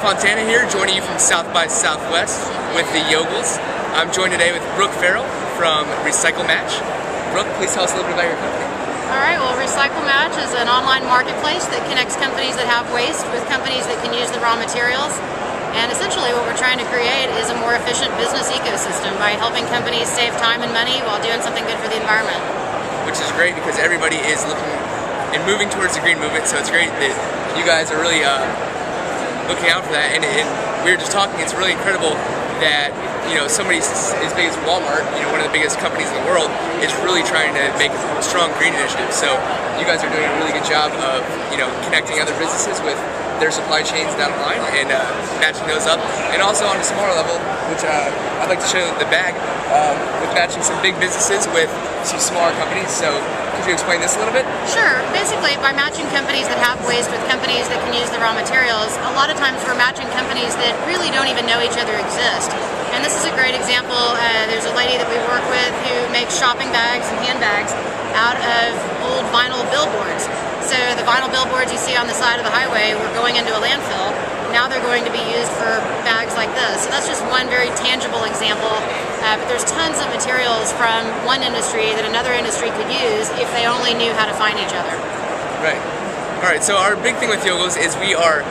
Fontana here, joining you from South by Southwest with the Yoguls. I'm joined today with Brooke Farrell from Recycle Match. Brooke, please tell us a little bit about your company. Alright, well, Recycle Match is an online marketplace that connects companies that have waste with companies that can use the raw materials. And essentially what we're trying to create is a more efficient business ecosystem by helping companies save time and money while doing something good for the environment. Which is great because everybody is looking and moving towards the green movement, so it's great that you guys are really looking out for that. And we were just talking, it's really incredible that somebody as big as Walmart, one of the biggest companies in the world, is really trying to make a strong green initiative. So you guys are doing a really good job of connecting other businesses with their supply chains down the line and matching those up. And also on a smaller level, which I'd like to show the bag, with matching some big businesses with some smaller companies. So could you explain this a little bit? Sure. Basically, by matching companies that have waste with companies that can use the raw materials, a lot of times we're matching companies that really don't even know each other exist. And this is a great example. There's a lady that we work with who makes shopping bags and handbags out of old vinyl billboards. So the vinyl billboards you see on the side of the highway were going into a landfill. Now they're going to be used for bags like this. So that's just one very tangible example. But there's tons of materials from one industry that another industry could use if they only knew how to find each other. Right. All right, so our big thing with Yoguls is we are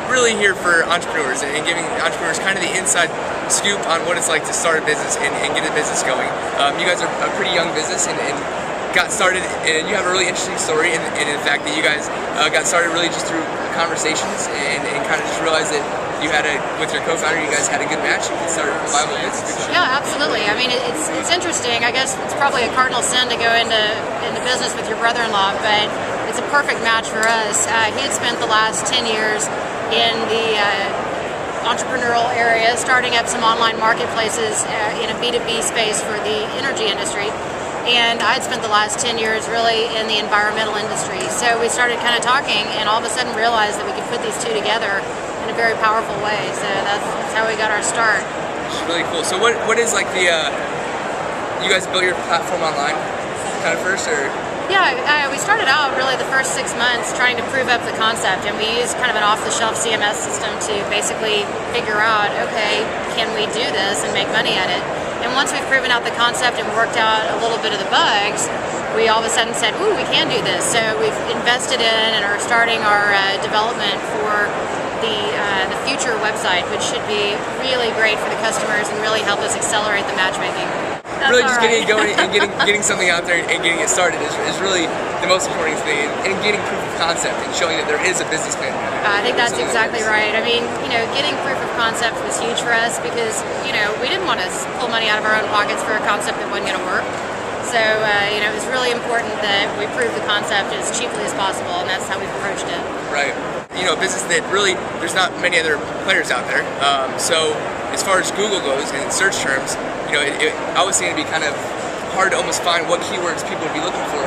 really here for entrepreneurs and giving entrepreneurs kind of the inside scoop on what it's like to start a business and get a business going. You guys are a pretty young business and got started, and you have a really interesting story in the fact that you guys got started really just through conversations and kind of just realized that you had with your co-founder, you guys had a good match and started a viable business. Yeah, absolutely. I mean, it's interesting. I guess it's probably a cardinal sin to go into business with your brother-in-law, but it's a perfect match for us. He had spent the last 10 years in the entrepreneurial area, starting up some online marketplaces in a B2B space for the energy industry. And I had spent the last 10 years really in the environmental industry. So we started kind of talking and all of a sudden realized that we could put these two together in a very powerful way. So that's how we got our start. It's really cool. So what is like the, you guys built your platform online kind of first, or? Yeah, we started out really the first 6 months trying to prove up the concept, and we used kind of an off-the-shelf CMS system to basically figure out, okay, can we do this and make money at it? And once we've proven out the concept and worked out a little bit of the bugs, we all of a sudden said, ooh, we can do this. So we've invested in and are starting our development for the future website, which should be really great for the customers and really help us accelerate the matchmaking. That's really just getting it right. going and getting something out there and getting it started is really the most important thing, and getting proof of concept and showing that there is a business plan. I think that's exactly right. I mean, getting proof of concept was huge for us because, we didn't want to pull money out of our own pockets for a concept that wasn't going to work. So, it was really important that we prove the concept as cheaply as possible, and that's how we've approached it. Right. A business that really, there's not many other players out there. So, as far as Google goes and search terms, I was saying it'd be kind of hard to almost find what keywords people would be looking for,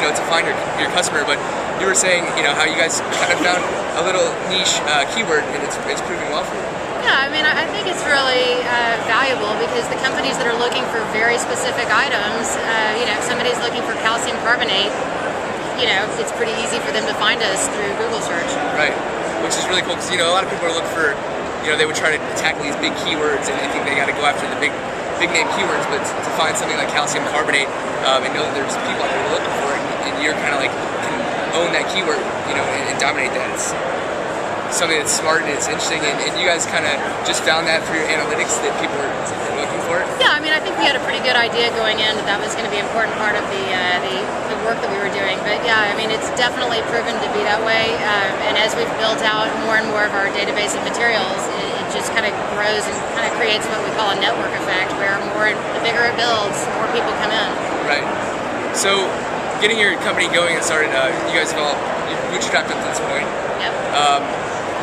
to find your customer. But you were saying, how you guys kind of found a little niche keyword, and it's proving well for you. Yeah, I mean, I think it's really valuable because the companies that are looking for very specific items, if somebody's looking for calcium carbonate, it's pretty easy for them to find us through Google search. Right, which is really cool because, a lot of people are looking for, they would try to tackle these big keywords and they think they got to go after the big name keywords, but to find something like calcium carbonate and know that there's people out there looking for it, and you're kind of like can own that keyword, and dominate that. It's something that's smart and it's interesting, and you guys kind of just found that through your analytics that people were looking for it? Yeah, I mean, I think we had a pretty good idea going in that was going to be an important part of the work that we were doing. But yeah, I mean, it's definitely proven to be that way. And as we've built out more and more of our database of materials, it just kind of grows and kind of creates what we call a network effect, where the bigger it builds, the more people come in. Right. So, getting your company going and started, you guys have all bootstrapped up to this point. Yep.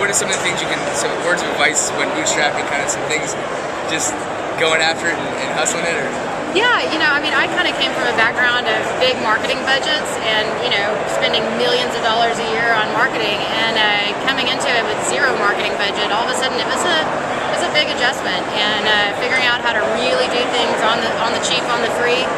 What are some of the things some words of advice when bootstrapping, kind of some things, just going after it and hustling it, or? Yeah, I mean, I kind of came from a background of big marketing budgets and, spending millions of dollars a year on marketing, and coming into it with zero marketing budget, all of a sudden it was a big adjustment, and figuring out how to really do things on the cheap, on the free, it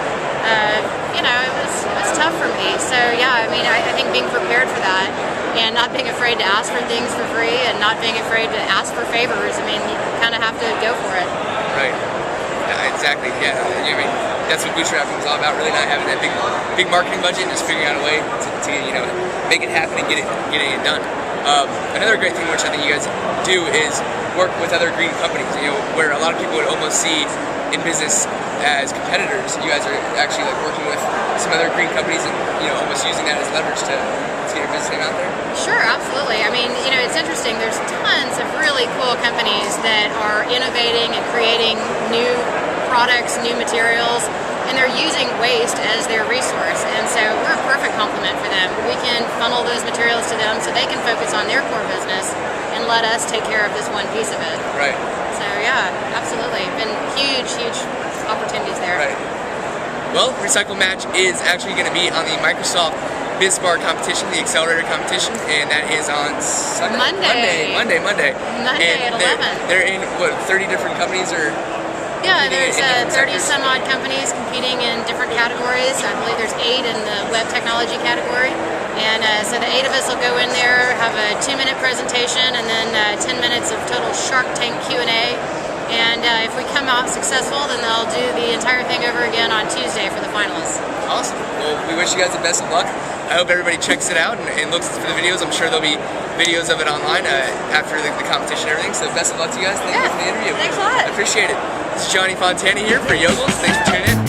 was tough for me. So yeah, I mean, I think being prepared for that and not being afraid to ask for things for free and not being afraid to ask for favors. I mean, you kind of have to go for it. Right. Yeah, exactly. Yeah. I mean, that's what bootstrapping is all about. Really, not having that big marketing budget, and just figuring out a way to make it happen and getting it done. Another great thing which I think you guys do is work with other green companies. Where a lot of people would almost see in business as competitors, you guys are actually like working with some other green companies and almost using that as leverage to get your business name out there. Sure, absolutely. I mean, it's interesting. There's tons of really cool companies that are innovating and creating new products, new materials, and they're using waste as their resource. And so we're a perfect complement for them. We can funnel those materials to them so they can focus on their core business and let us take care of this one piece of it. Right. So yeah, absolutely. Been huge opportunities there. Right. Well, Recycle Match is actually going to be on the Microsoft BizBar competition, the accelerator competition, and that is on Sunday. Monday at 11. They're in, what, 30 different companies or? Yeah, there's 30 some odd companies competing in different categories. I believe there's 8 in the web technology category. And so the 8 of us will go in there, have a 2-minute presentation, and then 10 minutes of total Shark Tank Q&A. And if we come out successful, then they'll do the entire thing over again on Tuesday for the finalists. Awesome. Well, we wish you guys the best of luck. I hope everybody checks it out and looks for the videos. I'm sure there'll be videos of it online after the competition and everything. So best of luck to you guys. Thank you for the interview. Thanks a lot. I appreciate it. This is Johnny Fontana here for Yoguls. Thanks for tuning in.